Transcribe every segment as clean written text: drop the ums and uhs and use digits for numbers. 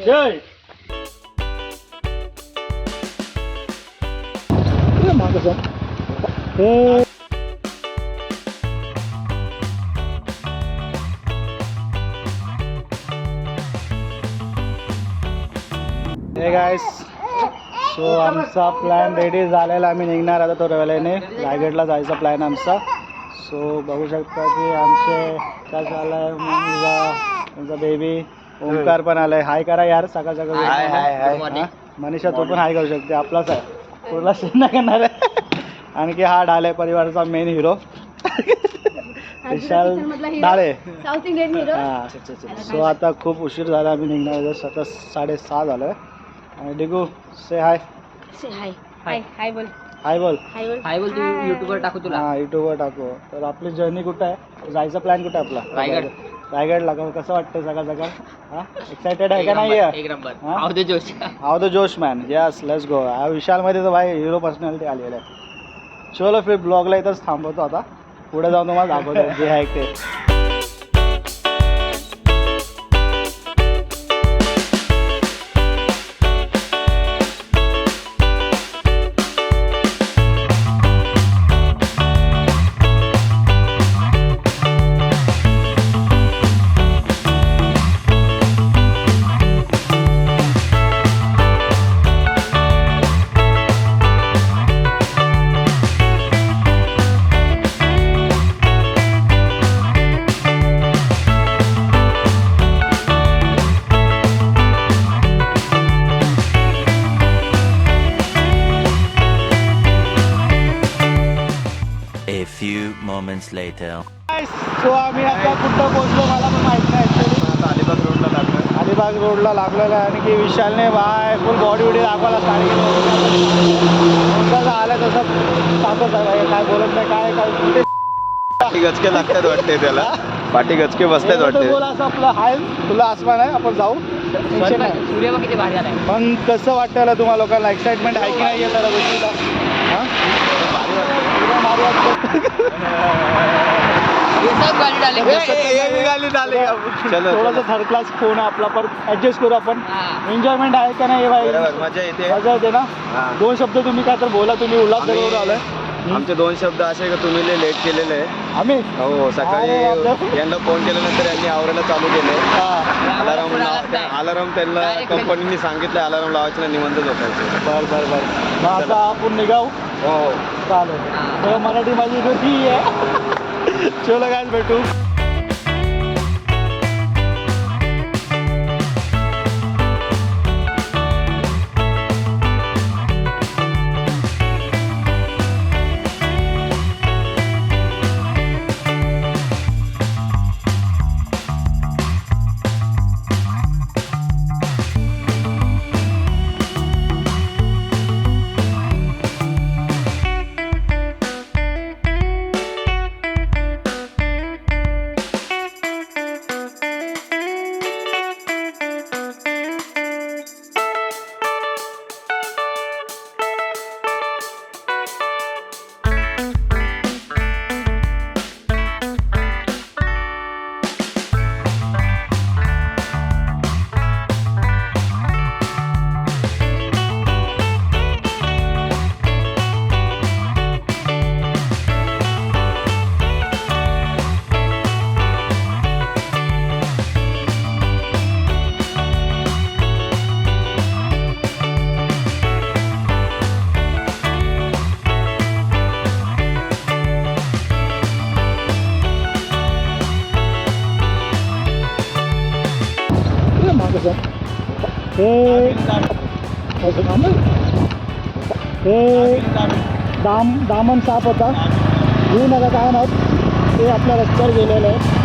जय hey guys, so आमचा plan ready झालेला. आम्ही निघणार आता तो रविवारीने रायगडला जायचा प्लॅन आमचा. सो बघू शकता की आमचे काय झालंय, त्यांचा बेबी ओंकार पण आलाय. हाय करा यार सकाळ सकाळ. मनीषा तू पण हाय करू शकते, आपलाच आहे, कुठला सीन नाही करणार आहे. आणखी हा ढाले परिवाराचा मेन हिरो विशाल ढाले. सो आता खूप उशीर झाला, आम्ही निघणार आता 6:30 झालं. आणि डिगू से हाय. हाय बोल. हाय बोल. हाय बोल. तू युट्यूबवर टाकू तुला. हां युट्यूबवर टाकू. तर आपली जर्नी कुठं आहे, जायचा प्लॅन कुठं आहे आपला? रायगडला. कसं वाटतं सकाळ सकाळ? हां एक्सायटेड आहे का नाही? एक number. How the josh man. Yes let's go. विशालमध्ये तर भाई हिरो पर्सनॅलिटी आलेलं आहे. चलो फिर ब्लॉगला इथंच थांबवतो आता. पुढे जाऊन तुम्हाला दाखवतो जे आहे ते. moments later. सो आम्ही आता कुठं पोहोचलो मला पण माहित नाही ॲक्च्युली. अलिबाग रोडला लागलो. अलिबाग रोडला लागलेलं आहे. आणि की विशालने बाय फुल बॉडी बिडी दाखवायला स्टार्ट केलं. कसं आलं तसं ताकद आहे, काय बोलत नाही काय काय. पाठी गचके लागतात वाटते त्याला. पाठी गचके बसतात वाटते. बोला असं आपलं हाय तुला आसमान आहे, आपण जाऊ. सूर्य किती भारी आलाय. पण कसं वाटतं तुम्हाला लोकांना, एक्साइटमेंट आहे की नाही आहे त्या गोष्टीला? हां थोडासा थर्ड क्लास फोन आहे आपला, पण ऍडजस्ट करू आपण. एन्जॉयमेंट आहे का नाही भाई? मजा येते. मजा येते ना. 2 शब्द तुम्ही काय तर बोला. तुम्ही उल्हासनगरवर आलाय. आमचे 2 शब्द असे का तुम्ही लेट केलेले आहे. आम्ही हो सकाळी यांना फोन केल्यानंतर यांनी आवरायला चालू केले. अलाराम त्यांना कंपनीने सांगितलं अलाराम लावायचं ना, निवंत झोपायचं. बरं मग आता आपण निघाऊ. हो चालेल. तेव्हा मराठी माझी होती आहे. चलो काय भेटू. हे दामन साप होता. घेऊ नका काय नाहीत, ते आपल्या रस्त्यावर गेलेलं आहे.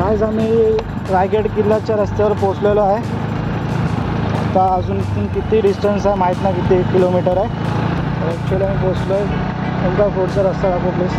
आज आम्ही रायगड किल्ल्याच्या रस्त्यावर पोचलेलो आहे. आता अजून किती डिस्टन्स आहे माहीत नाही, किती किलोमीटर आहे. ॲक्च्युली आम्ही पोचलो आहे. तुमचा पुढचा रस्ता दाखव प्लीज.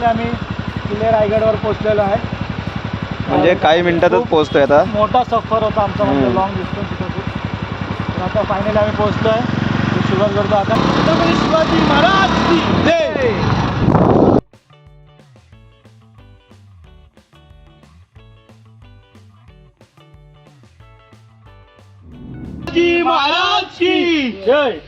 आम्ही किल्ले रायगडवर पोचलेलो आहे. म्हणजे काही मिनिटातच खूप पोहोचतोय आता. मोठा सफर होता आमचा, म्हणजे लॉंग डिस्टन्स होता. तर आता फायनली आम्ही पोचलो आहे. शुगर करतो आता. छत्रपती शिवाजी महाराज की जय. शिवाजी महाराज की जय.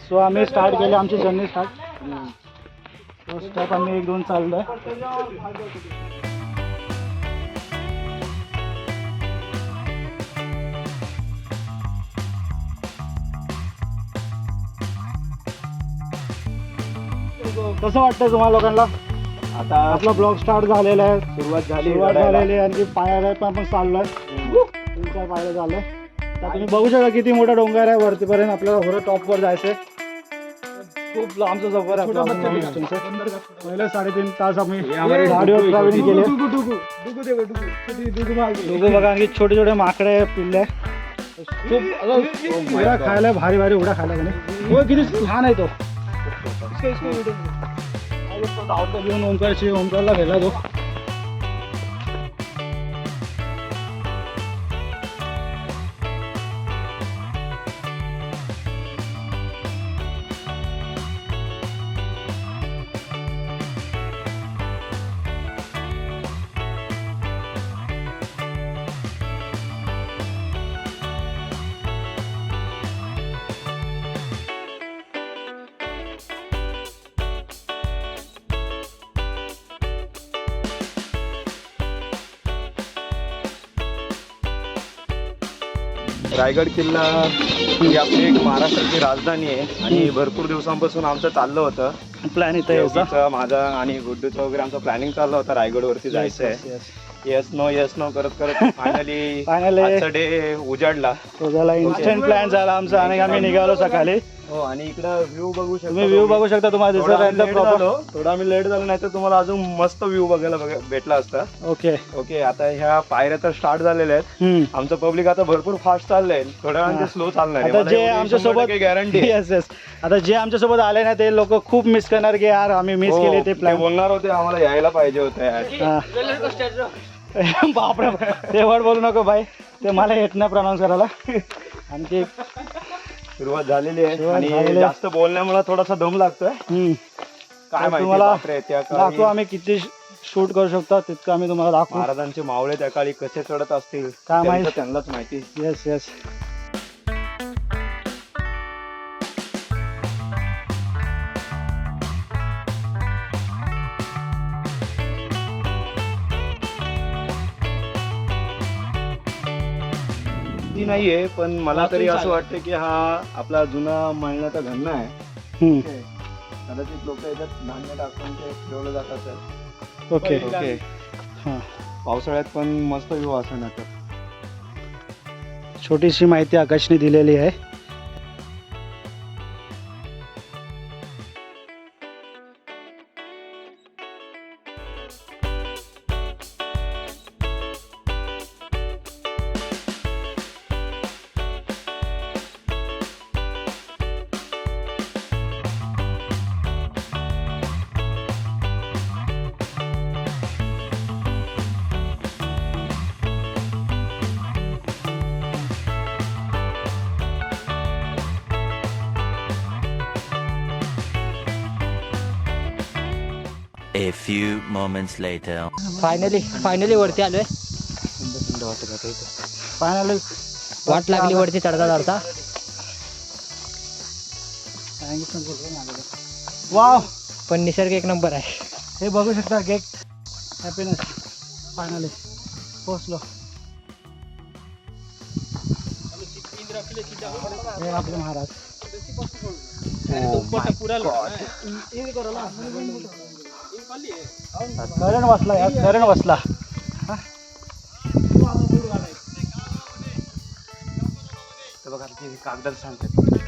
सो आम्ही स्टार्ट केली आमची जर्नी स्टार्ट. फर्स्ट स्टेप आम्ही 1-2 चाललोय. कसं वाटतंय तुम्हाला लोकांना? आता आपला ब्लॉग स्टार्ट झालेला आहे. सुरुवात सुरुवात झालेली आहे. आणखी पायऱ्या पण आपण चाललोय. 3-4 पायऱ्या झालंय. तर तुम्ही बघू शकता किती मोठा डोंगर आहे. वरतीपर्यंत आपल्याला थोडं टॉपवर जायचंय. खूप लांबचा सफर आहे. पहिले 3.5 तास आम्ही गाडीवर ट्रॅव्हलिंग केली. दोघं बघा, आणखी छोटे छोटे माकडे पिल्ले. खूप उड्या खायला भारी भारी उड्या खायला का नाही. किती लहान आहे तो. धावतो घेऊन ओंकारला गेला तो. रायगड किल्ला ही आपली एक महाराष्ट्राची राजधानी आहे आणि भरपूर दिवसांपासून आमचं चाललं होतं. प्लॅन इथं यायचा माझा आणि गुड्डूचं वगैरे आमचा प्लॅनिंग चाललं होतं रायगडवरती जायचं आहे. येस नो करत करत फायनली डे उजाडला. तो झाला इन्स्टंट प्लॅन झाला आमचा आणि आम्ही निघालो सकाळी. हो, आणि इकडं व्ह्यू बघू शकता. तुम्ही व्ह्यू बघू शकता. तुम्हाला दिसत थोडा आम्ही लेट झालो, नाही तर तुम्हाला अजून मस्त व्ह्यू बघायला भेटला असता. ओके आता ह्या पायऱ्या तर स्टार्ट झालेल्या आहेत. आमचं पब्लिक आता भरपूर फास्ट चाललंय. थोड्या वेळाने स्लो चालणार आहे. आता जे आमच्यासोबत गॅरंटी येस आता जे आमच्यासोबत आले ना ते लोक खूप मिस करणार की यार आम्ही मिस केले ते प्लॅन. बोलणार होते आम्हाला यायला पाहिजे होतं यार. बापरे, ते वर्ड बोलू नको भाई, ते मला येत नाही प्रॉनाऊन्स करायला. आणखी सुरुवात झालेली आहे आणि जास्त बोलण्यामुळे थोडासा दम लागतोय. काय माहिती तुम्हाला त्या दाखवू आम्ही किती शूट करू शकतो तितकं आम्ही तुम्हाला दाखवू. महाराजांचे मावळे त्या काळी कसे चढत असतील काय माहिती, त्यांनाच माहिती. येस नाहीये, पण मला तरी असं वाटतं की हा आपला जुना मळण्याचा घन्ना आहे. कदाचित लोक याच्यात धान्य टाकून ते ठेवलं जात असेल. ओके पावसाळ्यात पण मस्त व्ह्यू असणार. छोटीशी माहिती आकाशने दिलेली आहे. A few moments later. Finally वरती आलोय. फायनली वाट लागली वरती चढता चढता. वाव, पण निसर्ग एक नंबर आहे. हे बघू शकता गेट हॅपीनेस. फायनली पोहोचलो. हे आपले महाराज. करण बसला यार, करण बसला. बघा कागदाला सांगतात